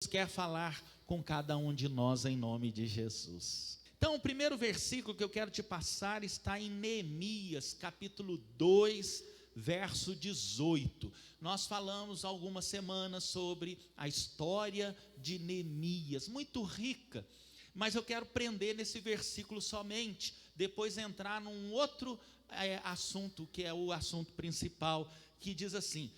quer falar com cada um de nós em nome de Jesus. Então, o primeiro versículo que eu quero te passar está em Neemias, capítulo 2, verso 18. Nós falamos algumas semanas sobre a história de Neemias, muito rica, mas eu quero prender nesse versículo somente, depois entrar num outro assunto, que é o assunto principal, que diz assim,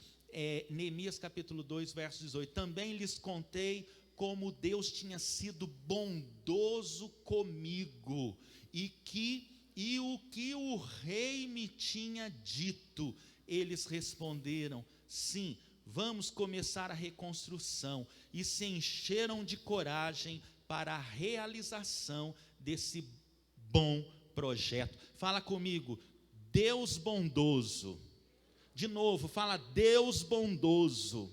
Neemias capítulo 2, verso 18, também lhes contei como Deus tinha sido bondoso comigo, e o que o rei me tinha dito. Eles responderam, sim, vamos começar a reconstrução, e se encheram de coragem para a realização desse bom projeto. Fala comigo, Deus bondoso. De novo, fala Deus bondoso.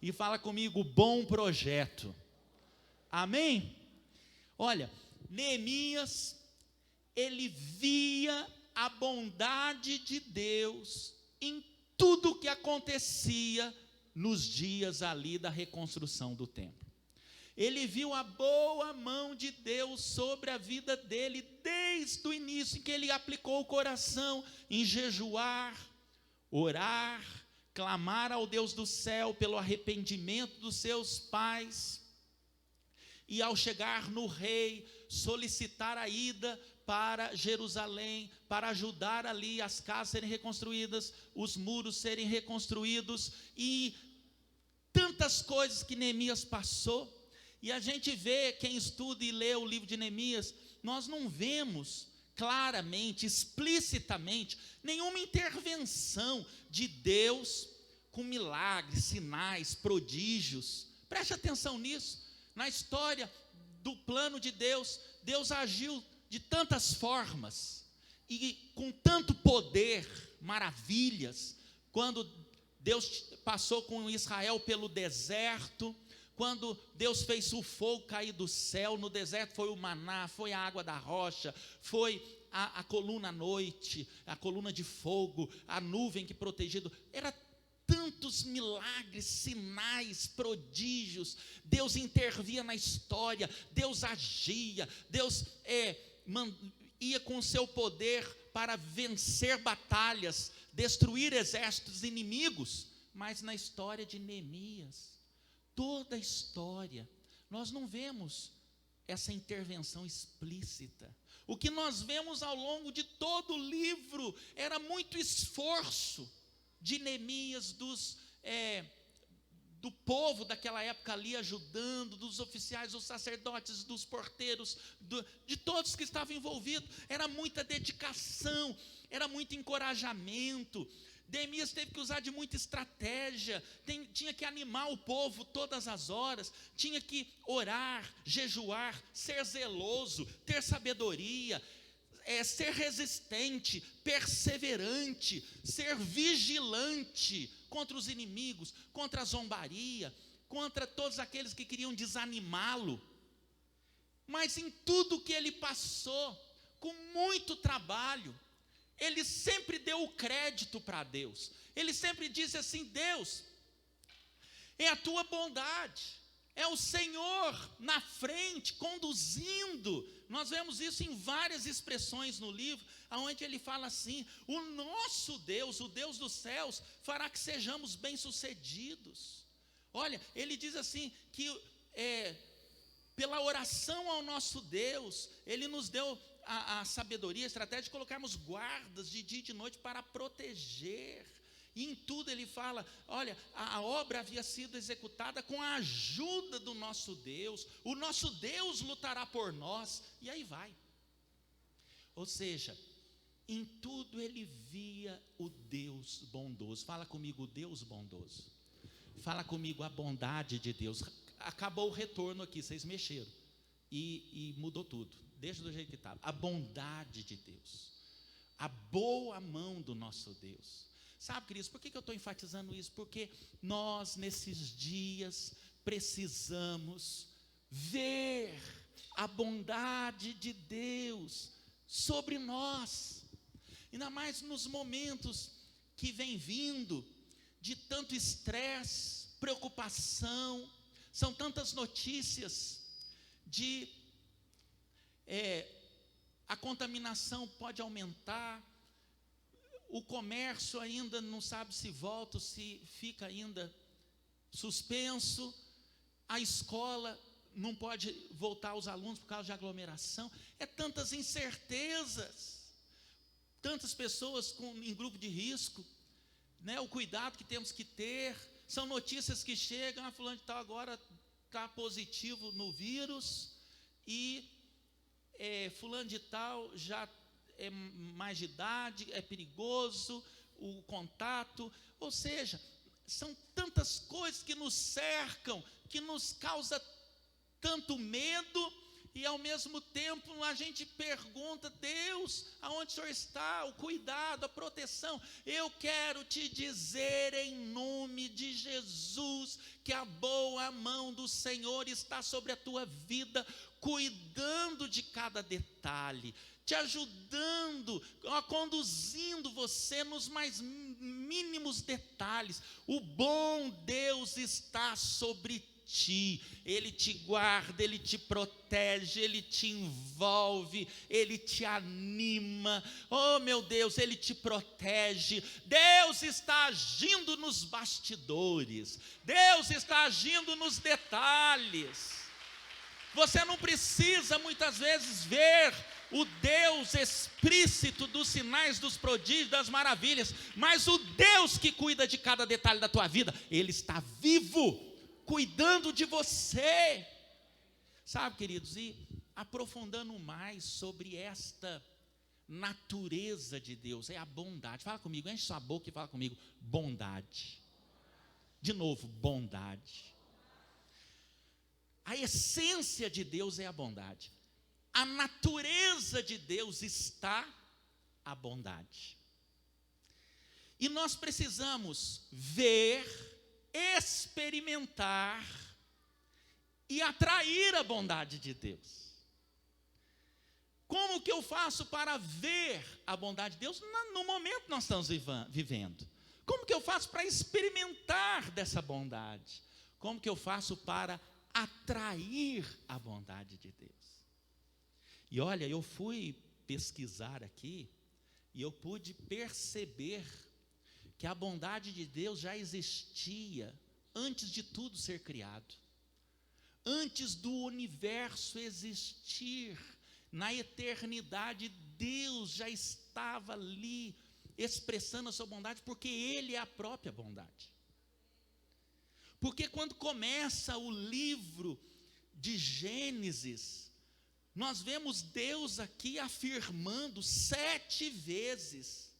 E fala comigo, bom projeto. Amém? Olha, Neemias, ele via a bondade de Deus em tudo que acontecia nos dias ali da reconstrução do templo. Ele viu a boa mão de Deus sobre a vida dele, desde o início em que ele aplicou o coração em jejuar, orar, clamar ao Deus do céu pelo arrependimento dos seus pais, e ao chegar no rei, solicitar a ida para Jerusalém, para ajudar ali as casas serem reconstruídas, os muros serem reconstruídos, e tantas coisas que Neemias passou. E a gente vê, quem estuda e lê o livro de Neemias, nós não vemos claramente, explicitamente, nenhuma intervenção de Deus com milagres, sinais, prodígios. Preste atenção nisso. Na história do plano de Deus, Deus agiu de tantas formas e com tanto poder, maravilhas, quando Deus passou com Israel pelo deserto, quando Deus fez o fogo cair do céu, no deserto foi o maná, foi a água da rocha, foi a coluna à noite, a coluna de fogo, a nuvem que protegia, era tantos milagres, sinais, prodígios. Deus intervia na história, Deus agia, Deus ia com o seu poder para vencer batalhas, destruir exércitos inimigos. Mas na história de Neemias, toda a história, nós não vemos essa intervenção explícita. O que nós vemos ao longo de todo o livro era muito esforço de Neemias, do povo daquela época ali ajudando, dos oficiais, dos sacerdotes, dos porteiros, de todos que estavam envolvidos. Era muita dedicação, era muito encorajamento. Neemias teve que usar de muita estratégia, tinha que animar o povo todas as horas, tinha que orar, jejuar, ser zeloso, ter sabedoria, ser resistente, perseverante, ser vigilante contra os inimigos, contra a zombaria, contra todos aqueles que queriam desanimá-lo. Mas em tudo que ele passou, com muito trabalho, ele sempre deu o crédito para Deus. Ele sempre disse assim, Deus, é a tua bondade, é o Senhor na frente, conduzindo. Nós vemos isso em várias expressões no livro, onde ele fala assim, o nosso Deus, o Deus dos céus, fará que sejamos bem-sucedidos. Olha, ele diz assim, que pela oração ao nosso Deus, ele nos deu a sabedoria, a estratégia de colocarmos guardas de dia e de noite para proteger. E em tudo ele fala, olha, a obra havia sido executada com a ajuda do nosso Deus, o nosso Deus lutará por nós, e aí vai. Ou seja, em tudo ele via o Deus bondoso. Fala comigo, o Deus bondoso. Fala comigo, a bondade de Deus. Acabou o retorno aqui, vocês mexeram, e mudou tudo, deixa do jeito que estava. A bondade de Deus, a boa mão do nosso Deus. Sabe, queridos, por que eu estou enfatizando isso? Porque nós, nesses dias, precisamos ver a bondade de Deus sobre nós, ainda mais nos momentos que vem vindo de tanto estresse, preocupação, São tantas notícias de a contaminação pode aumentar, o comércio ainda não sabe se volta ou se fica ainda suspenso, a escola não pode voltar os alunos por causa de aglomeração. É tantas incertezas, tantas pessoas em grupo de risco, né? O cuidado que temos que ter. São notícias que chegam, fulano de tal agora está positivo no vírus, e fulano de tal já é mais de idade, é perigoso o contato. Ou seja, são tantas coisas que nos cercam, que nos causa tanto medo, e ao mesmo tempo a gente pergunta: Deus, aonde o Senhor está? O cuidado, a proteção. Eu quero te dizer em nome de Jesus, que a boa mão do Senhor está sobre a tua vida, cuidando de cada detalhe, te ajudando, conduzindo você nos mais mínimos detalhes. O bom Deus está sobre ti. Ele te guarda, Ele te protege, Ele te envolve, Ele te anima. Oh meu Deus, Ele te protege. Deus está agindo nos bastidores, Deus está agindo nos detalhes. Você não precisa muitas vezes ver o Deus explícito dos sinais, dos prodígios, das maravilhas, mas o Deus que cuida de cada detalhe da tua vida, Ele está vivo, cuidando de você. Sabe, queridos, e aprofundando mais sobre esta natureza de Deus, é a bondade. Fala comigo, enche sua boca e fala comigo: bondade. De novo, bondade. A essência de Deus é a bondade. A natureza de Deus está a bondade. E nós precisamos ver, experimentar e atrair a bondade de Deus. Como que eu faço para ver a bondade de Deus no momento que nós estamos vivendo? Como que eu faço para experimentar dessa bondade? Como que eu faço para atrair a bondade de Deus? E olha, eu fui pesquisar aqui e eu pude perceber que a bondade de Deus já existia antes de tudo ser criado. Antes do universo existir, na eternidade, Deus já estava ali expressando a sua bondade, porque Ele é a própria bondade. Porque quando começa o livro de Gênesis, nós vemos Deus aqui afirmando 7 vezes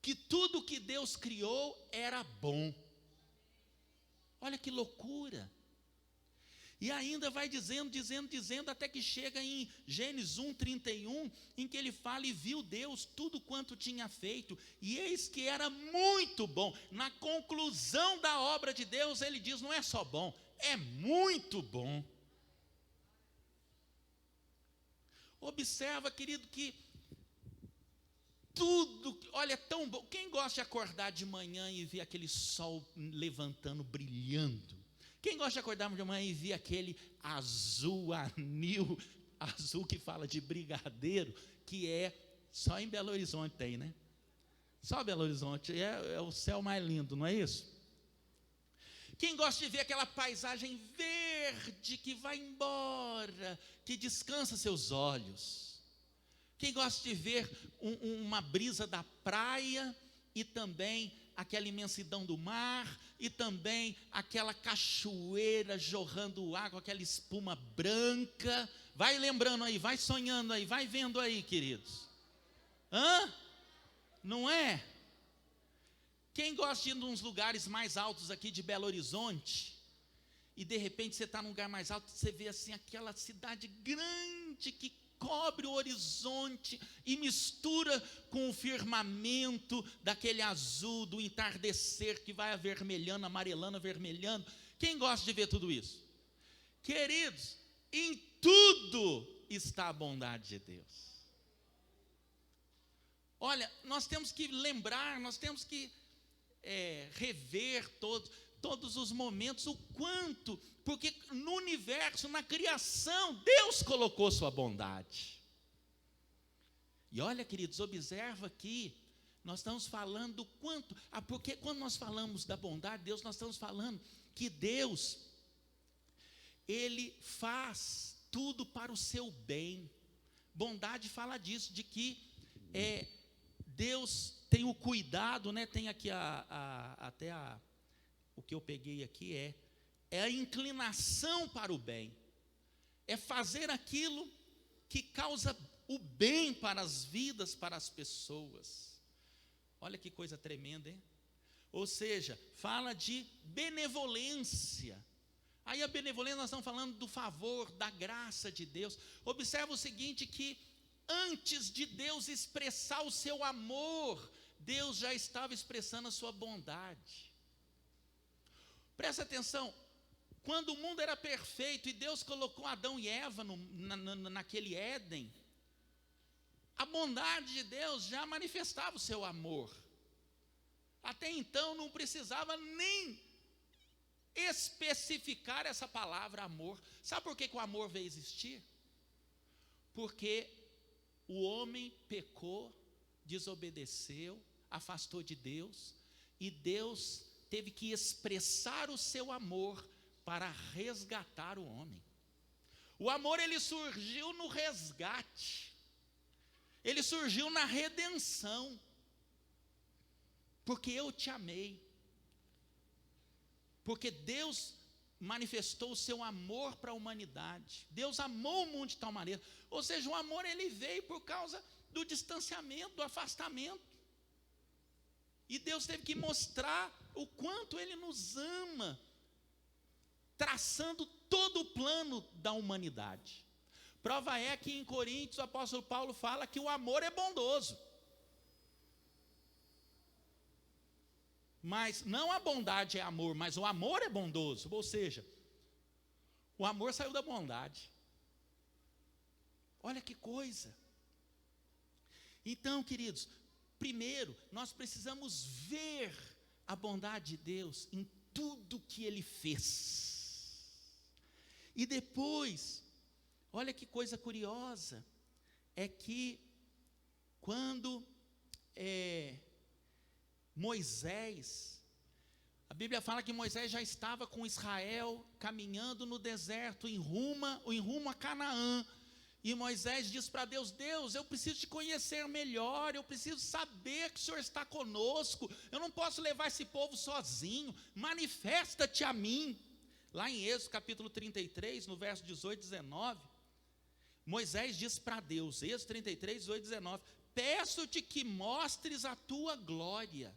que tudo que Deus criou era bom. Olha que loucura. E ainda vai dizendo, até que chega em Gênesis 1:31, em que ele fala: e viu Deus tudo quanto tinha feito, e eis que era muito bom. Na conclusão da obra de Deus, ele diz: não é só bom, é muito bom. Observa, querido, que tudo, olha, é tão bom. Quem gosta de acordar de manhã e ver aquele sol levantando, brilhando? Quem gosta de acordar de manhã e ver aquele azul, anil, azul que fala de brigadeiro, que é só em Belo Horizonte tem, né? Só Belo Horizonte, é o céu mais lindo, não é isso? Quem gosta de ver aquela paisagem verde que vai embora, que descansa seus olhos? Quem gosta de ver uma brisa da praia e também aquela imensidão do mar, e também aquela cachoeira jorrando água, aquela espuma branca? Vai lembrando aí, vai sonhando aí, vai vendo aí, queridos. Não é? Quem gosta de ir nos lugares mais altos aqui de Belo Horizonte, e de repente você está num lugar mais alto, você vê assim aquela cidade grande que cobre o horizonte e mistura com o firmamento daquele azul do entardecer que vai avermelhando, amarelando, avermelhando. Quem gosta de ver tudo isso? Queridos, em tudo está a bondade de Deus. Olha, nós temos que lembrar, nós temos que rever todos os momentos, o quanto, porque no universo, na criação, Deus colocou sua bondade. E olha, queridos, observa aqui, nós estamos falando do quanto, porque quando nós falamos da bondade de Deus, nós estamos falando que Deus, Ele faz tudo para o seu bem. Bondade fala disso, de que Deus tem o cuidado, né? Tem aqui o que eu peguei aqui é a inclinação para o bem, é fazer aquilo que causa o bem para as vidas, para as pessoas. Olha que coisa tremenda, hein? Ou seja, fala de benevolência. Aí a benevolência, nós estamos falando do favor, da graça de Deus. Observa o seguinte, que antes de Deus expressar o seu amor, Deus já estava expressando a sua bondade. Presta atenção, quando o mundo era perfeito e Deus colocou Adão e Eva naquele Éden, a bondade de Deus já manifestava o seu amor. Até então não precisava nem especificar essa palavra amor. Sabe por que o amor veio existir? Porque o homem pecou, desobedeceu, afastou de Deus, e Deus teve que expressar o seu amor para resgatar o homem. O amor, ele surgiu no resgate, ele surgiu na redenção, porque eu te amei, porque Deus manifestou o seu amor para a humanidade. Deus amou o mundo de tal maneira, ou seja, o amor, ele veio por causa do distanciamento, do afastamento, e Deus teve que mostrar o quanto Ele nos ama, traçando todo o plano da humanidade. Prova é que em Coríntios o apóstolo Paulo fala que o amor é bondoso, mas não a bondade é amor, mas o amor é bondoso, ou seja, o amor saiu da bondade. Olha que coisa. Então, queridos, primeiro, nós precisamos ver a bondade de Deus em tudo que Ele fez. E depois, olha que coisa curiosa, é que quando Moisés, a Bíblia fala que Moisés já estava com Israel caminhando no deserto, em rumo a Canaã. E Moisés diz para Deus: Deus, eu preciso te conhecer melhor, eu preciso saber que o Senhor está conosco, eu não posso levar esse povo sozinho, manifesta-te a mim. Lá em Êxodo capítulo 33, no verso 18 e 19, Moisés diz para Deus, Êxodo 33, 18 e 19, peço-te que mostres a tua glória.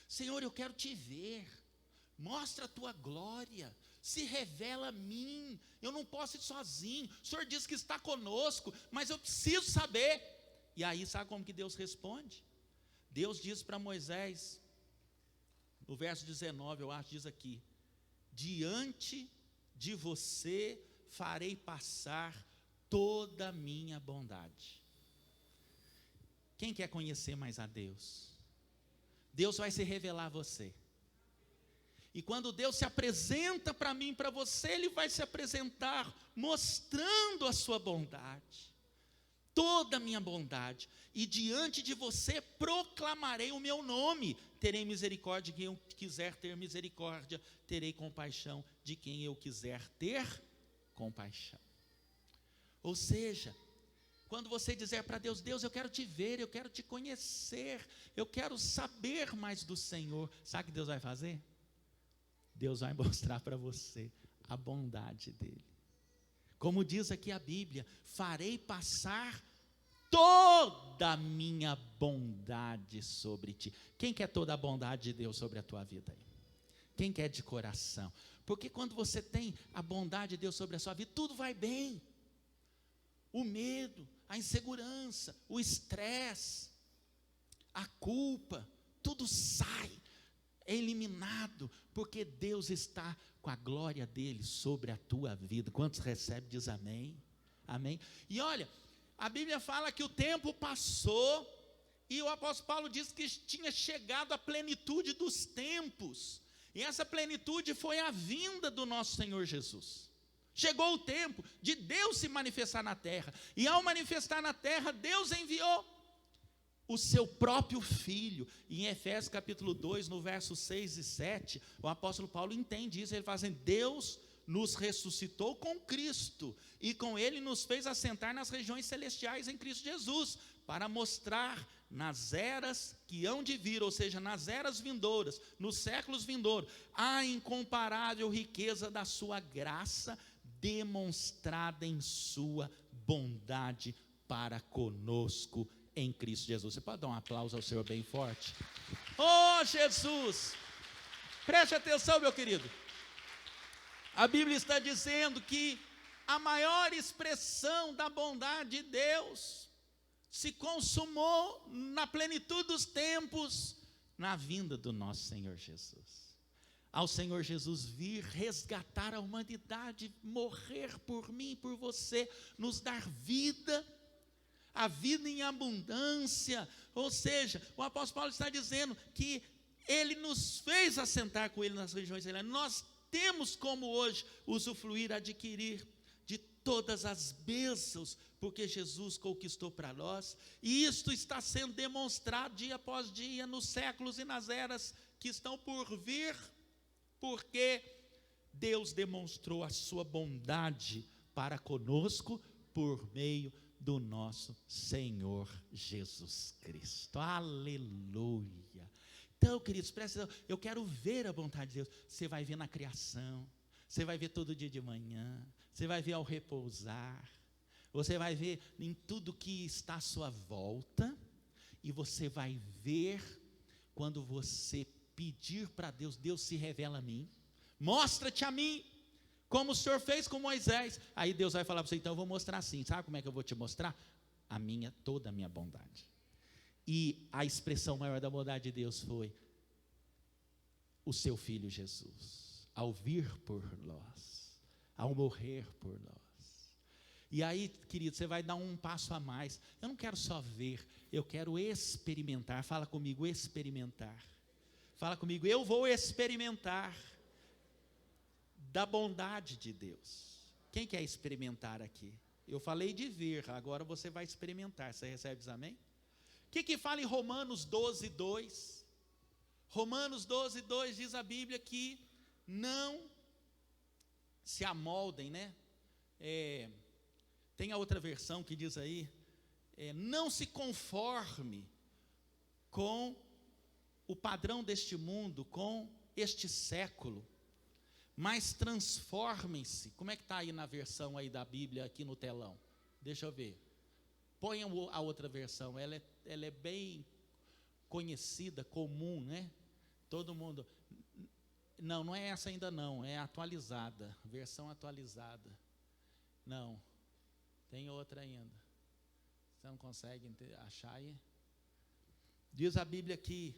Senhor, eu quero te ver, mostra a tua glória, se revela a mim, eu não posso ir sozinho, o Senhor diz que está conosco, mas eu preciso saber. E aí sabe como que Deus responde? Deus diz para Moisés, no verso 19 eu acho, diz aqui: diante de você farei passar toda a minha bondade. Quem quer conhecer mais a Deus? Deus vai se revelar a você. E quando Deus se apresenta para mim, para você, Ele vai se apresentar mostrando a sua bondade, toda a minha bondade. E diante de você proclamarei o meu nome. Terei misericórdia de quem eu quiser ter misericórdia, terei compaixão de quem eu quiser ter compaixão. Ou seja, quando você dizer para Deus: Deus, eu quero te ver, eu quero te conhecer, eu quero saber mais do Senhor, sabe o que Deus vai fazer? Deus vai mostrar para você a bondade dEle. Como diz aqui a Bíblia, farei passar toda a minha bondade sobre ti. Quem quer toda a bondade de Deus sobre a tua vida aí? Quem quer de coração? Porque quando você tem a bondade de Deus sobre a sua vida, tudo vai bem. O medo, a insegurança, o estresse, a culpa, tudo sai, é eliminado, porque Deus está com a glória dEle sobre a tua vida. Quantos recebem, diz amém, amém. E olha, a Bíblia fala que o tempo passou, e o apóstolo Paulo diz que tinha chegado a plenitude dos tempos, E essa plenitude foi a vinda do nosso Senhor Jesus. Chegou o tempo de Deus se manifestar na terra. E ao manifestar na terra, Deus enviou o seu próprio Filho. E em Efésios capítulo 2, no verso 6 e 7, o apóstolo Paulo entende isso. Ele fala assim: Deus nos ressuscitou com Cristo, e com Ele nos fez assentar nas regiões celestiais em Cristo Jesus, para mostrar nas eras que hão de vir, ou seja, nas eras vindouras, nos séculos vindouros, a incomparável riqueza da sua graça, demonstrada em sua bondade para conosco em Cristo Jesus. Você pode dar um aplauso ao Senhor bem forte? Oh, Jesus! Preste atenção, meu querido. A Bíblia está dizendo que a maior expressão da bondade de Deus se consumou na plenitude dos tempos, na vinda do nosso Senhor Jesus. Ao Senhor Jesus vir resgatar a humanidade, morrer por mim e por você, nos dar vida, a vida em abundância. Ou seja, o apóstolo Paulo está dizendo que Ele nos fez assentar com Ele nas regiões celestiais. Nós temos como hoje usufruir, adquirir de todas as bênçãos, porque Jesus conquistou para nós, e isto está sendo demonstrado dia após dia, nos séculos e nas eras que estão por vir, porque Deus demonstrou a sua bondade para conosco, por meio do nosso Senhor Jesus Cristo. Aleluia! Então, queridos, presta atenção, eu quero ver a vontade de Deus. Você vai ver na criação, você vai ver todo dia de manhã, você vai ver ao repousar, você vai ver em tudo que está à sua volta, e você vai ver quando você pedir para Deus: Deus, se revela a mim, mostra-te a mim, como o Senhor fez com Moisés. Aí Deus vai falar para você: então eu vou mostrar assim. Sabe como é que eu vou te mostrar? Toda a minha bondade. E a expressão maior da bondade de Deus foi o seu Filho Jesus, ao vir por nós, ao morrer por nós. E aí, querido, você vai dar um passo a mais. Eu não quero só ver, eu quero experimentar. Fala comigo, experimentar. Fala comigo, eu vou experimentar da bondade de Deus. Quem quer experimentar aqui? Eu falei de ver, agora você vai experimentar. Você recebe o amém? O que fala em Romanos 12, 2? Romanos 12, 2 diz a Bíblia que não se amoldem, né? Tem a outra versão que diz aí, não se conforme com o padrão deste mundo, com este século, mas transformem-se. Como é que está aí na versão aí da Bíblia, aqui no telão? Deixa eu ver. Põe a outra versão, ela é bem conhecida, comum, né? Todo mundo. Não é essa ainda não, é atualizada, versão atualizada. Não, tem outra ainda. Você não consegue achar aí? Diz a Bíblia aqui,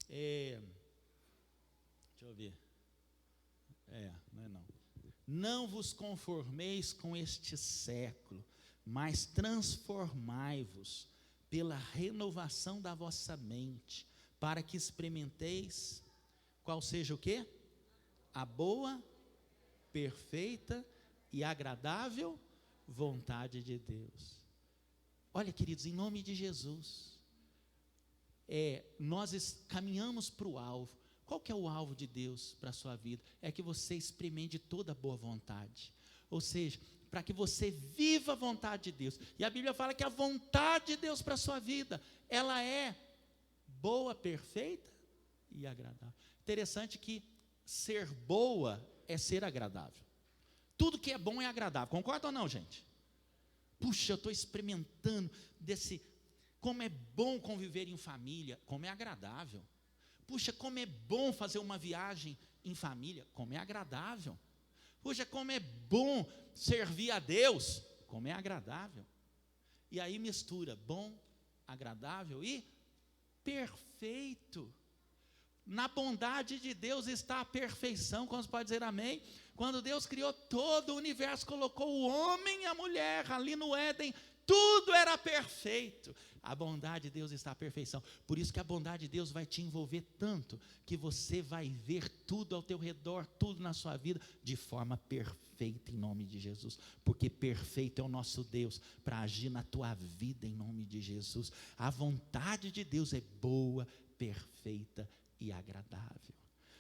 deixa eu ver. Não é não. Não vos conformeis com este século, mas transformai-vos pela renovação da vossa mente, para que experimenteis qual seja o quê? A boa, perfeita e agradável vontade de Deus. Olha, queridos, em nome de Jesus, nós caminhamos para o alvo. Qual que é o alvo de Deus para a sua vida? É que você experimente toda a boa vontade, ou seja, para que você viva a vontade de Deus. E a Bíblia fala que a vontade de Deus para a sua vida, ela é boa, perfeita e agradável. Interessante que ser boa é ser agradável. Tudo que é bom é agradável, concorda ou não, gente? Puxa, eu estou experimentando como é bom conviver em família, como é agradável. Puxa, como é bom fazer uma viagem em família, como é agradável. Puxa, como é bom servir a Deus, como é agradável. E aí mistura bom, agradável e perfeito. Na bondade de Deus está a perfeição. Quando você pode dizer amém? Quando Deus criou todo o universo, colocou o homem e a mulher ali no Éden, tudo era perfeito. A bondade de Deus está à perfeição. Por isso que a bondade de Deus vai te envolver tanto, que você vai ver tudo ao teu redor, tudo na sua vida, de forma perfeita, em nome de Jesus. Porque perfeito é o nosso Deus, para agir na tua vida, em nome de Jesus. A vontade de Deus é boa, perfeita e agradável.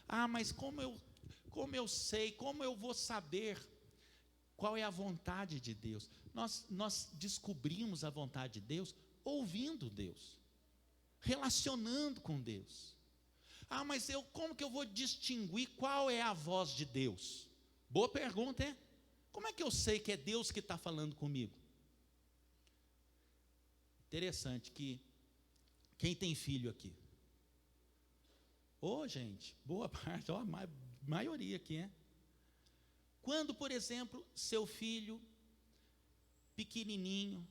Ah, mas como eu sei, como eu vou saber qual é a vontade de Deus? Nós descobrimos a vontade de Deus ouvindo Deus, relacionando com Deus. Ah, mas como que eu vou distinguir qual é a voz de Deus? Boa pergunta, hein? Como é que eu sei que é Deus que está falando comigo? Interessante que, quem tem filho aqui? Gente, boa parte, a maioria aqui, hein? Quando, por exemplo, seu filho, pequenininho,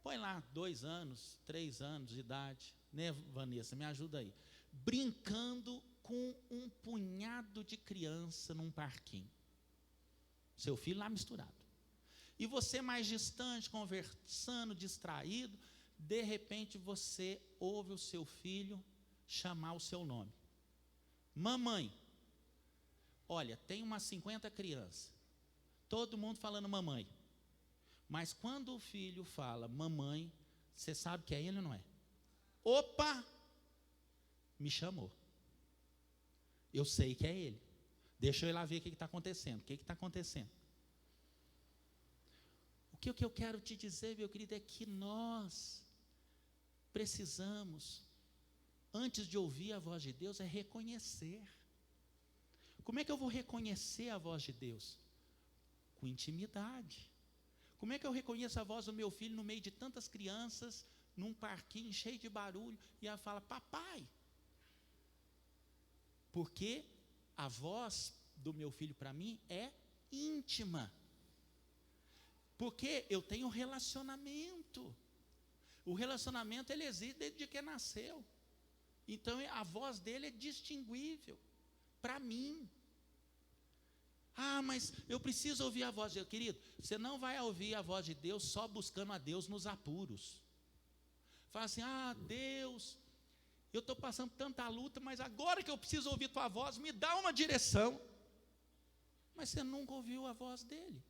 põe lá 2 anos, 3 anos de idade, né, Vanessa, me ajuda aí, brincando com um punhado de criança num parquinho, seu filho lá misturado, e você mais distante, conversando, distraído, de repente você ouve o seu filho chamar o seu nome, mamãe. Olha, tem umas 50 crianças, todo mundo falando mamãe, mas quando o filho fala mamãe, você sabe que é ele ou não é? Opa, me chamou, eu sei que é ele, deixa eu ir lá ver o que está acontecendo. O que está acontecendo? O que eu quero te dizer, meu querido, é que nós precisamos, antes de ouvir a voz de Deus, é reconhecer. Como é que eu vou reconhecer a voz de Deus? Com intimidade. Como é que eu reconheço a voz do meu filho no meio de tantas crianças, num parquinho cheio de barulho, e ela fala, papai? Porque a voz do meu filho para mim é íntima. Porque eu tenho relacionamento. O relacionamento ele existe desde que nasceu. Então a voz dele é distinguível para mim. Ah, mas eu preciso ouvir a voz de Deus. Querido, você não vai ouvir a voz de Deus só buscando a Deus nos apuros. Fala assim, Deus, eu estou passando tanta luta, mas agora que eu preciso ouvir tua voz, me dá uma direção. Mas você nunca ouviu a voz dele.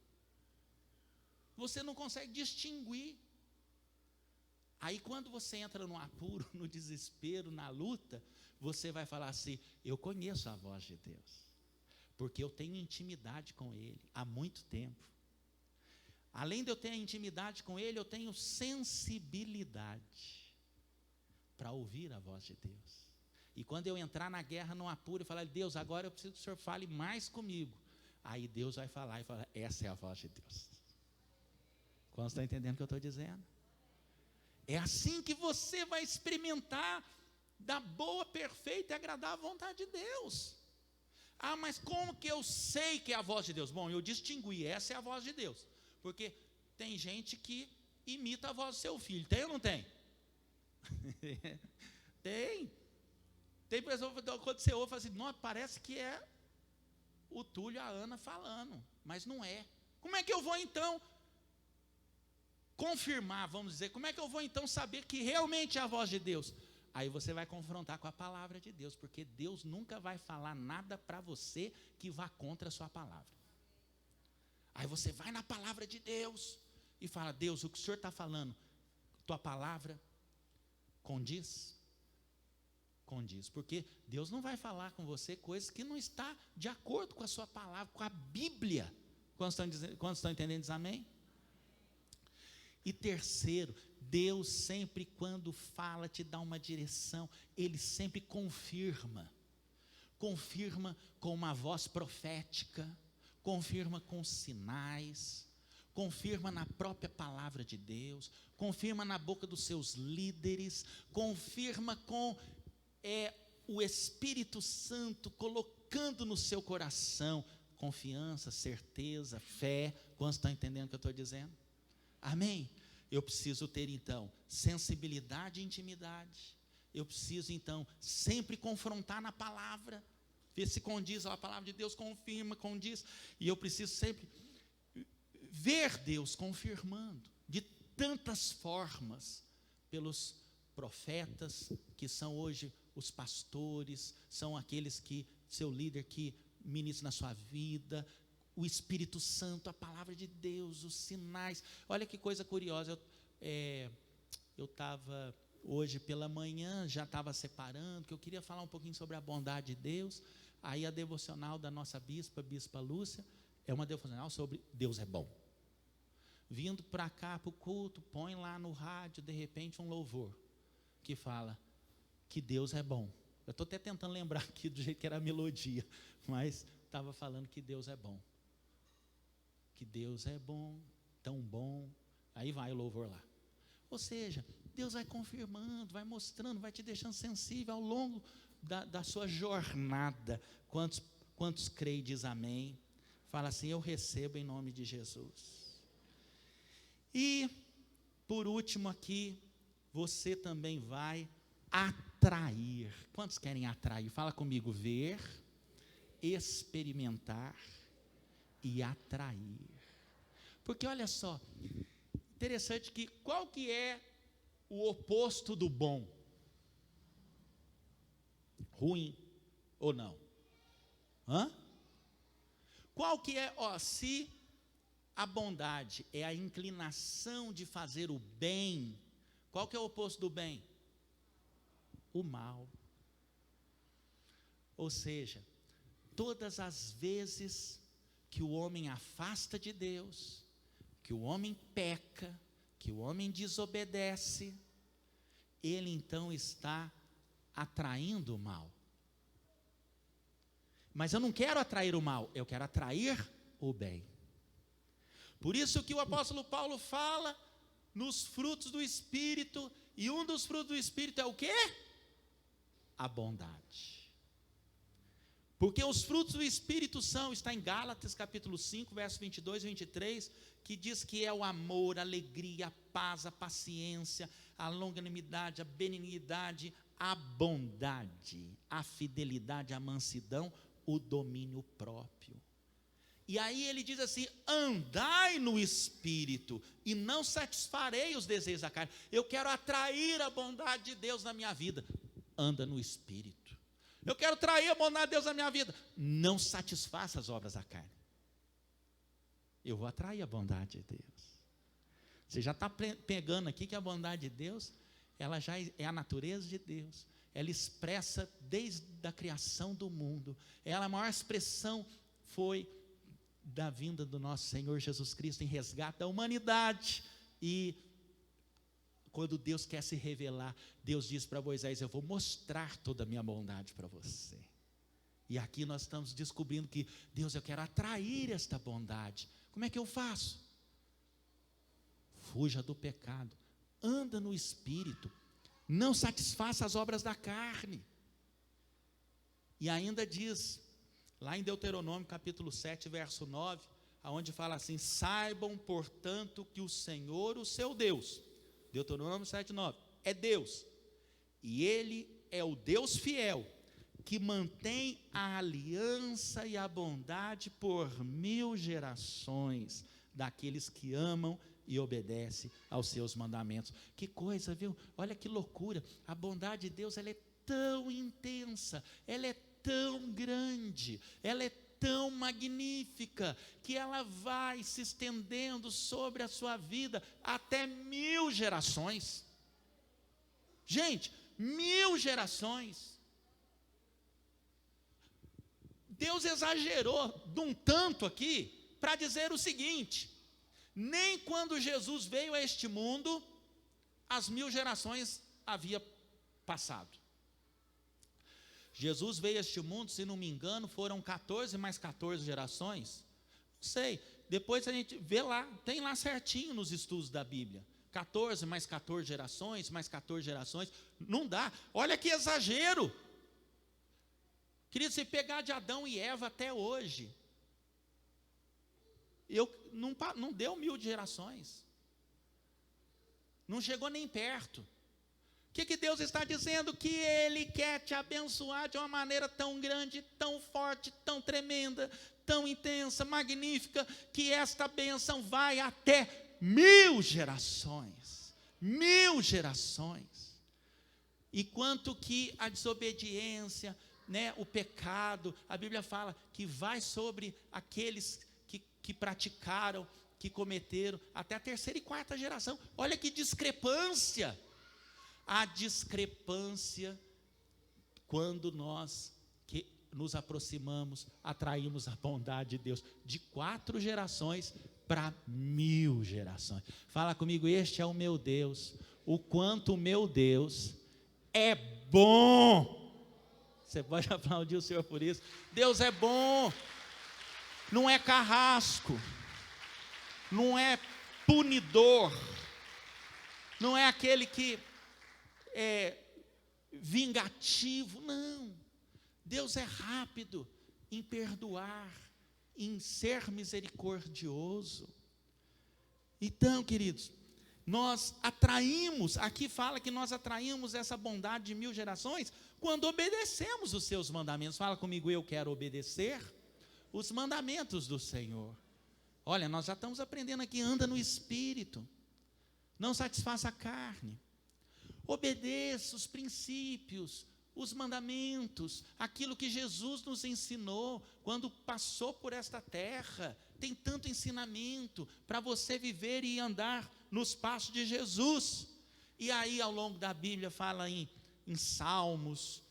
Você não consegue distinguir. Aí quando você entra no apuro, no desespero, na luta, você vai falar assim, eu conheço a voz de Deus, porque eu tenho intimidade com Ele há muito tempo. Além de eu ter intimidade com Ele, eu tenho sensibilidade para ouvir a voz de Deus. E quando eu entrar na guerra, no apuro, e falar, Deus, agora eu preciso que o Senhor fale mais comigo. Aí Deus vai falar e falar, essa é a voz de Deus. Quantos estão entendendo o que eu estou dizendo? É assim que você vai experimentar da boa, perfeita e agradável vontade de Deus. Ah, mas como que eu sei que é a voz de Deus? Bom, eu distingui, essa é a voz de Deus. Porque tem gente que imita a voz do seu filho. Tem ou não tem? Tem. Tem pessoa que quando você ouve, fala assim, não, parece que é o Túlio e a Ana falando. Mas não é. Como é que eu vou então confirmar, vamos dizer, como é que eu vou então saber que realmente é a voz de Deus? Aí você vai confrontar com a palavra de Deus, porque Deus nunca vai falar nada para você que vá contra a sua palavra. Aí você vai na palavra de Deus e fala, Deus, o que o Senhor está falando, tua palavra condiz? Condiz, porque Deus não vai falar com você coisas que não está de acordo com a sua palavra, com a Bíblia. Quantos estão entendendo? Diz amém? E terceiro, Deus sempre quando fala, te dá uma direção, Ele sempre confirma com uma voz profética, confirma com sinais, confirma na própria palavra de Deus, confirma na boca dos seus líderes, confirma com o Espírito Santo colocando no seu coração confiança, certeza, fé. Quantos estão entendendo o que eu estou dizendo? Amém? Eu preciso ter então sensibilidade e intimidade. Eu preciso então sempre confrontar na palavra, ver se condiz, a palavra de Deus confirma, condiz. E eu preciso sempre ver Deus confirmando, de tantas formas, pelos profetas, que são hoje os pastores, são aqueles que, seu líder que ministra na sua vida, o Espírito Santo, a palavra de Deus, os sinais. Olha que coisa curiosa, eu estava hoje pela manhã, já estava separando, que eu queria falar um pouquinho sobre a bondade de Deus. Aí a devocional da nossa bispa Lúcia, é uma devocional sobre Deus é bom. Vindo para cá, para o culto, põe lá no rádio, de repente um louvor, que fala que Deus é bom. Eu estou até tentando lembrar aqui do jeito que era a melodia, mas estava falando que Deus é bom. Que Deus é bom, tão bom. Aí vai o louvor lá. Ou seja, Deus vai confirmando, vai mostrando, vai te deixando sensível ao longo da sua jornada. Quantos creem e diz amém? Fala assim, eu recebo em nome de Jesus. E, por último aqui, você também vai atrair. Quantos querem atrair? Fala comigo, ver, experimentar e atrair. Porque olha só, interessante que, qual que é o oposto do bom? Ruim ou não? Qual que é, se a bondade é a inclinação de fazer o bem, qual que é o oposto do bem? O mal. Ou seja, todas as vezes que o homem afasta de Deus, que o homem peca, que o homem desobedece, ele então está atraindo o mal. Mas eu não quero atrair o mal, eu quero atrair o bem. Por isso que o apóstolo Paulo fala nos frutos do Espírito, e um dos frutos do Espírito é o quê? A bondade. Porque os frutos do Espírito está em Gálatas capítulo 5, versos 22 e 23, que diz que é o amor, a alegria, a paz, a paciência, a longanimidade, a benignidade, a bondade, a fidelidade, a mansidão, o domínio próprio. E aí ele diz assim, andai no Espírito, e não satisfarei os desejos da carne. Eu quero atrair a bondade de Deus na minha vida. Anda no Espírito. Eu quero atrair a bondade de Deus na minha vida. Não satisfaça as obras da carne. Eu vou atrair a bondade de Deus. Você já está pegando aqui que a bondade de Deus, ela já é a natureza de Deus. Ela expressa desde a criação do mundo. A maior expressão foi da vinda do nosso Senhor Jesus Cristo em resgate da humanidade. E quando Deus quer se revelar, Deus diz para Moisés, eu vou mostrar toda a minha bondade para você. E aqui nós estamos descobrindo que, Deus, eu quero atrair esta bondade. Como é que eu faço? Fuja do pecado, anda no Espírito, não satisfaça as obras da carne. E ainda diz, lá em Deuteronômio capítulo 7, verso 9, aonde fala assim, saibam, portanto, que o Senhor, o seu Deus, Deuteronômio 7, 9, é Deus, e Ele é o Deus fiel, que mantém a aliança e a bondade por 1000 gerações, daqueles que amam e obedecem aos seus mandamentos. Que coisa, viu? Olha que loucura, a bondade de Deus, ela é tão intensa, ela é tão grande, ela é tão magnífica, que ela vai se estendendo sobre a sua vida até 1000 gerações. Gente, 1000 gerações. Deus exagerou de um tanto aqui, para dizer o seguinte, nem quando Jesus veio a este mundo, as 1000 gerações havia passado. Jesus veio a este mundo, se não me engano, foram 14 mais 14 gerações, não sei, depois a gente vê lá, tem lá certinho nos estudos da Bíblia, 14 mais 14 gerações, mais 14 gerações, não dá, olha que exagero. Querido, se pegar de Adão e Eva até hoje, não deu 1000 gerações, não chegou nem perto. O que Deus está dizendo? Que Ele quer te abençoar de uma maneira tão grande, tão forte, tão tremenda, tão intensa, magnífica, que esta bênção vai até 1000 gerações. 1000 gerações. E quanto que a desobediência, né, o pecado, a Bíblia fala que vai sobre aqueles que praticaram, que cometeram, até a 3ª e 4ª geração. Olha que discrepância. A discrepância quando nós que nos aproximamos, atraímos a bondade de Deus, de 4 gerações para 1000 gerações. Fala comigo, este é o meu Deus, o quanto o meu Deus é bom. Você pode aplaudir o Senhor por isso. Deus é bom, não é carrasco, não é punidor, não é aquele que é vingativo, não. Deus é rápido em perdoar, em ser misericordioso. Então, queridos, nós atraímos, aqui fala que nós atraímos essa bondade de 1000 gerações, quando obedecemos os seus mandamentos. Fala comigo, eu quero obedecer os mandamentos do Senhor. Olha, nós já estamos aprendendo aqui, anda no Espírito, não satisfaça a carne, obedeça os princípios, os mandamentos, aquilo que Jesus nos ensinou, quando passou por esta terra. Tem tanto ensinamento, para você viver e andar nos passos de Jesus. E aí ao longo da Bíblia fala em salmos,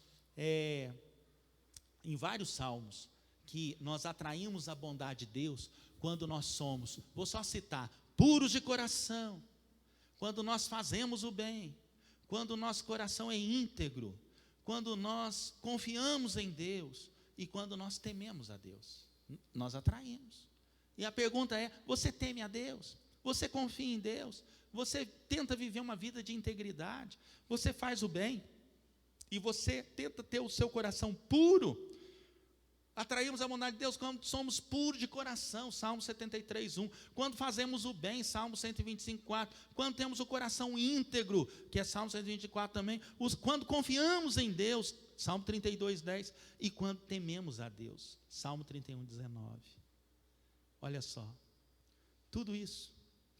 em vários salmos, que nós atraímos a bondade de Deus, quando nós somos, vou só citar, puros de coração, quando nós fazemos o bem, quando o nosso coração é íntegro, quando nós confiamos em Deus, e quando nós tememos a Deus, nós atraímos. E a pergunta é, você teme a Deus? Você confia em Deus? Você tenta viver uma vida de integridade? Você faz o bem? E você tenta ter o seu coração puro? Atraímos a bondade de Deus quando somos puros de coração, Salmo 73:1. Quando fazemos o bem, Salmo 125:4. Quando temos o coração íntegro, que é Salmo 124 também. Quando confiamos em Deus, Salmo 32:10. E quando tememos a Deus, Salmo 31:19. Olha só, tudo isso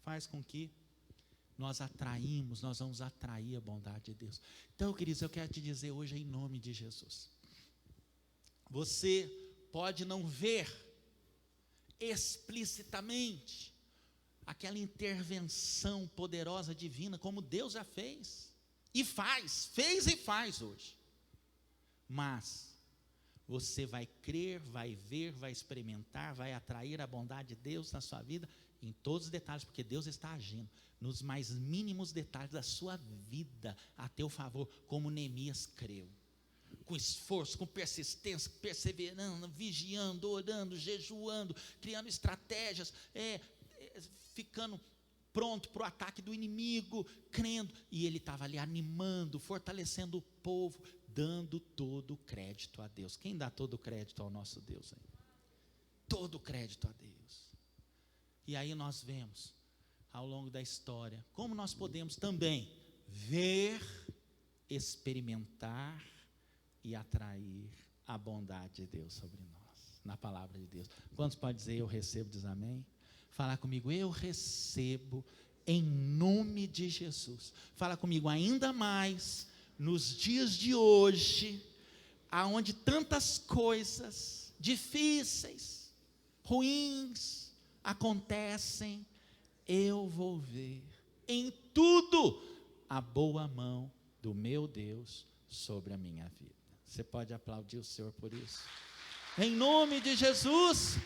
faz com que nós vamos atrair a bondade de Deus. Então, queridos, eu quero te dizer hoje em nome de Jesus. Você pode não ver explicitamente aquela intervenção poderosa divina, como Deus já fez e faz hoje. Mas você vai crer, vai ver, vai experimentar, vai atrair a bondade de Deus na sua vida, em todos os detalhes, porque Deus está agindo nos mais mínimos detalhes da sua vida, a teu favor, como Neemias creu. Com esforço, com persistência, perseverando, vigiando, orando, jejuando, criando estratégias, ficando pronto para o ataque do inimigo, crendo, e ele estava ali animando, fortalecendo o povo, dando todo o crédito a Deus. Quem dá todo o crédito ao nosso Deus aí? Todo o crédito a Deus. E aí nós vemos, ao longo da história, como nós podemos também ver, experimentar e atrair a bondade de Deus sobre nós, na palavra de Deus. Quantos podem dizer, eu recebo, diz amém? Fala comigo, eu recebo em nome de Jesus. Fala comigo, ainda mais nos dias de hoje, aonde tantas coisas difíceis, ruins acontecem, eu vou ver em tudo a boa mão do meu Deus sobre a minha vida. Você pode aplaudir o Senhor por isso? Em nome de Jesus.